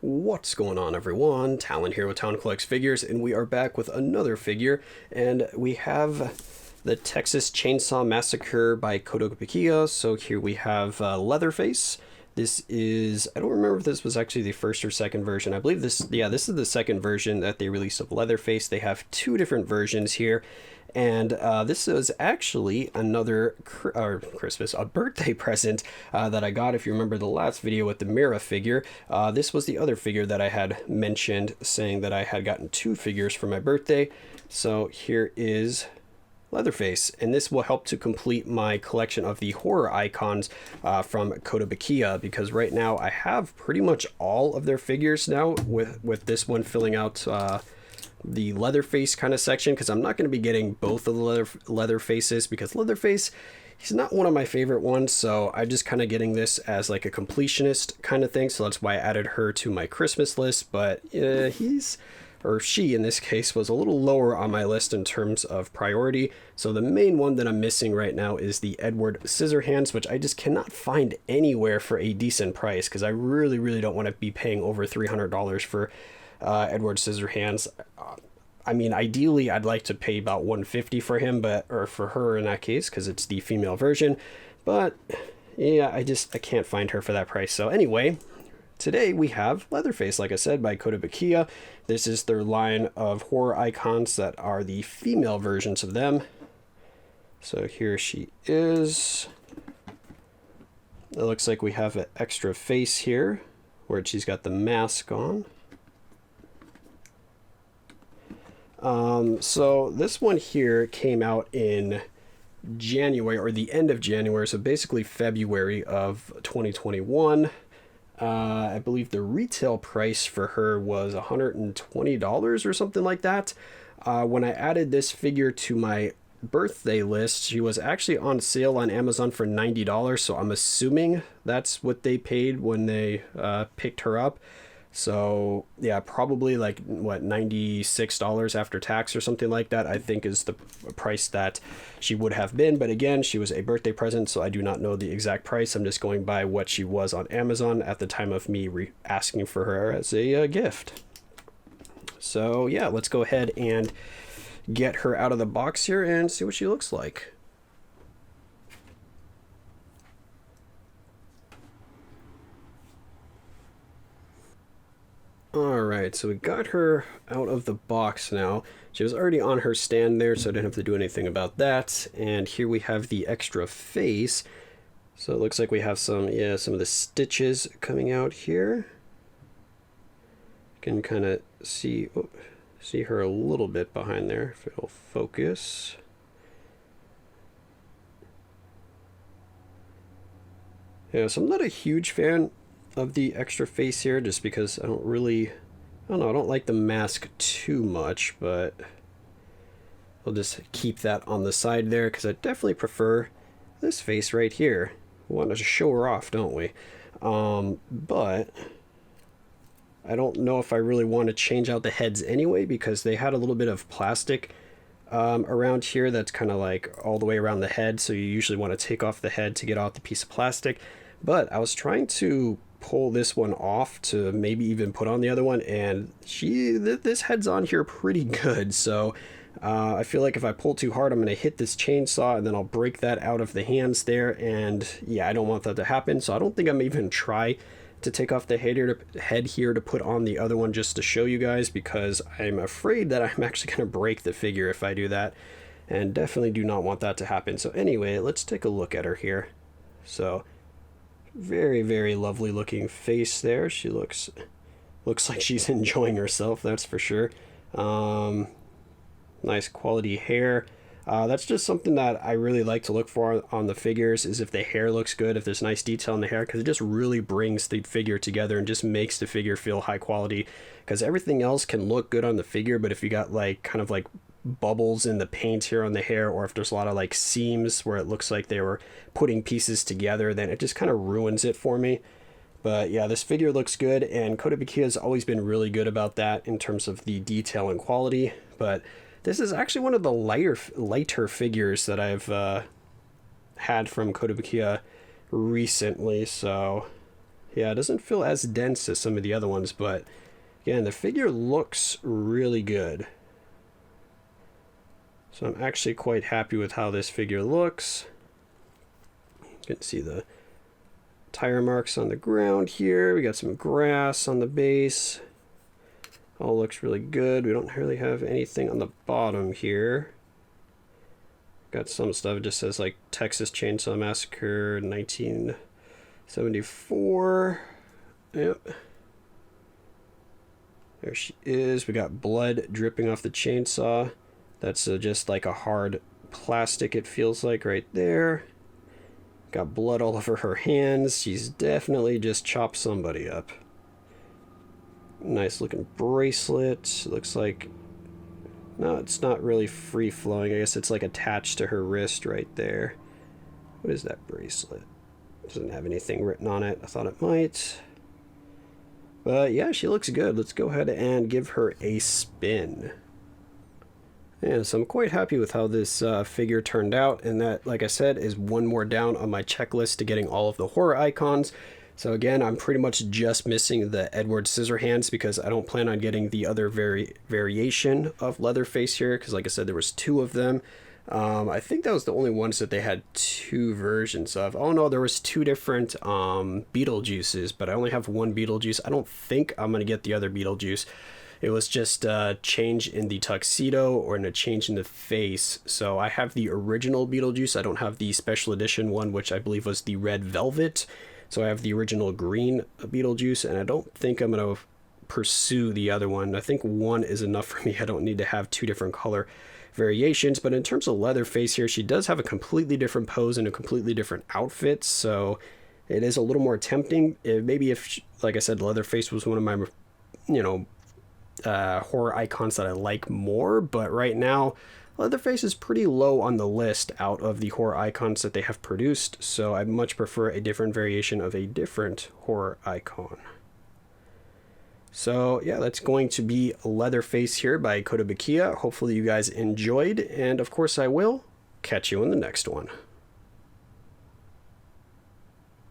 What's going on, everyone? Talen here with Town Collects Figures, and we are back with another figure, and we have the Texas Chainsaw Massacre by Kotobukiya. So here we have Leatherface. This is, I don't remember if this was actually the first or second version. I believe this is the second version that they released of Leatherface. They have two different versions here. And this is actually another a birthday present that I got. If you remember the last video with the Mira figure, this was the other figure that I had mentioned, saying that I had gotten two figures for my birthday. So here is Leatherface, and this will help to complete my collection of the horror icons from Kotobukiya, because right now I have pretty much all of their figures now, with this one filling out the Leatherface kind of section, because I'm not going to be getting both of the Leatherfaces, because Leatherface, he's not one of my favorite ones, so I'm just kind of getting this as like a completionist kind of thing, so that's why I added her to my Christmas list. But she in this case was a little lower on my list in terms of priority. So the main one that I'm missing right now is the Edward Scissorhands, which I just cannot find anywhere for a decent price, because I really don't want to be paying over $300 for Edward Scissorhands. I mean, ideally I'd like to pay about $150 for him, or for her in that case, because it's the female version. But yeah, I can't find her for that price. So anyway, today we have Leatherface, like I said, by Kotobukiya. This is their line of horror icons that are the female versions of them. So here she is. It looks like we have an extra face here, where she's got the mask on. So this one here came out in January, or the end of January, so basically February of 2021. I believe the retail price for her was $120 or something like that. When I added this figure to my birthday list, she was actually on sale on Amazon for $90, so I'm assuming that's what they paid when they picked her up. So yeah, probably like what, $96 after tax or something like that, I think is the price that she would have been. But again, she was a birthday present, so I do not know the exact price. I'm just going by what she was on Amazon at the time of me asking for her as a gift. So yeah, let's go ahead and get her out of the box here and see what she looks like. Alright, so we got her out of the box now. She was already on her stand there, so I didn't have to do anything about that. And here we have the extra face. So it looks like we have some of the stitches coming out here. You can kind of see her a little bit behind there, if it'll focus. Yeah, so I'm not a huge fan of the extra face here, just because I don't like the mask too much, but I'll just keep that on the side there, because I definitely prefer this face right here. We want to show her off, don't we? But I don't know if I really want to change out the heads anyway, because they had a little bit of plastic around here that's kind of like all the way around the head, so you usually want to take off the head to get off the piece of plastic. But I was trying to pull this one off to maybe even put on the other one, and this head's on here pretty good, so I feel like if I pull too hard, I'm going to hit this chainsaw, and then I'll break that out of the hands there, and yeah, I don't want that to happen, so I don't think I'm even try to take off the head here to put on the other one, just to show you guys, because I'm afraid that I'm actually going to break the figure if I do that, and definitely do not want that to happen. So anyway, let's take a look at her here. So very lovely looking face there. She looks like she's enjoying herself, that's for sure. Nice quality hair. That's just something that I really like to look for on the figures, is if the hair looks good, if there's nice detail in the hair, because it just really brings the figure together and just makes the figure feel high quality. Because everything else can look good on the figure, but if you got like kind of like bubbles in the paint here on the hair, or if there's a lot of like seams where it looks like they were putting pieces together, then it just kind of ruins it for me. But yeah, this figure looks good, and Kotobukiya has always been really good about that in terms of the detail and quality. But this is actually one of the lighter figures that I've had from Kotobukiya recently, so Yeah, it doesn't feel as dense as some of the other ones, but again, the figure looks really good. So I'm actually quite happy with how this figure looks. You can see the tire marks on the ground here. We got some grass on the base. All looks really good. We don't really have anything on the bottom here. Got some stuff. It just says like Texas Chainsaw Massacre 1974. Yep. There she is. We got blood dripping off the chainsaw. That's just like a hard plastic, it feels like, right there. Got blood all over her hands. She's definitely just chopped somebody up. Nice looking bracelet. Looks like... No, it's not really free flowing. I guess it's like attached to her wrist right there. What is that bracelet? Doesn't have anything written on it. I thought it might. But yeah, she looks good. Let's go ahead and give her a spin. Yeah, so I'm quite happy with how this figure turned out, and that, like I said, is one more down on my checklist to getting all of the horror icons. So again, I'm pretty much just missing the Edward Scissorhands because I don't plan on getting the other variation of Leatherface here, because like I said, there was 2 of them. I think that was the only ones that they had 2 versions of. Oh no, there was 2 different Beetlejuices, but I only have 1 Beetlejuice. I don't think I'm going to get the other Beetlejuice. It was just a change in the tuxedo or a change in the face. So I have the original Beetlejuice. I don't have the special edition one, which I believe was the red velvet. So I have the original green Beetlejuice, and I don't think I'm going to pursue the other one. I think 1 is enough for me. I don't need to have 2 different color variations. But in terms of Leatherface here, she does have a completely different pose and a completely different outfit. So it is a little more tempting. Maybe if, like I said, Leatherface was one of my, horror icons that I like more, but right now Leatherface is pretty low on the list out of the horror icons that they have produced, so I much prefer a different variation of a different horror icon. So yeah, that's going to be Leatherface here by Kotobukiya. Hopefully you guys enjoyed, and of course I will catch you in the next one.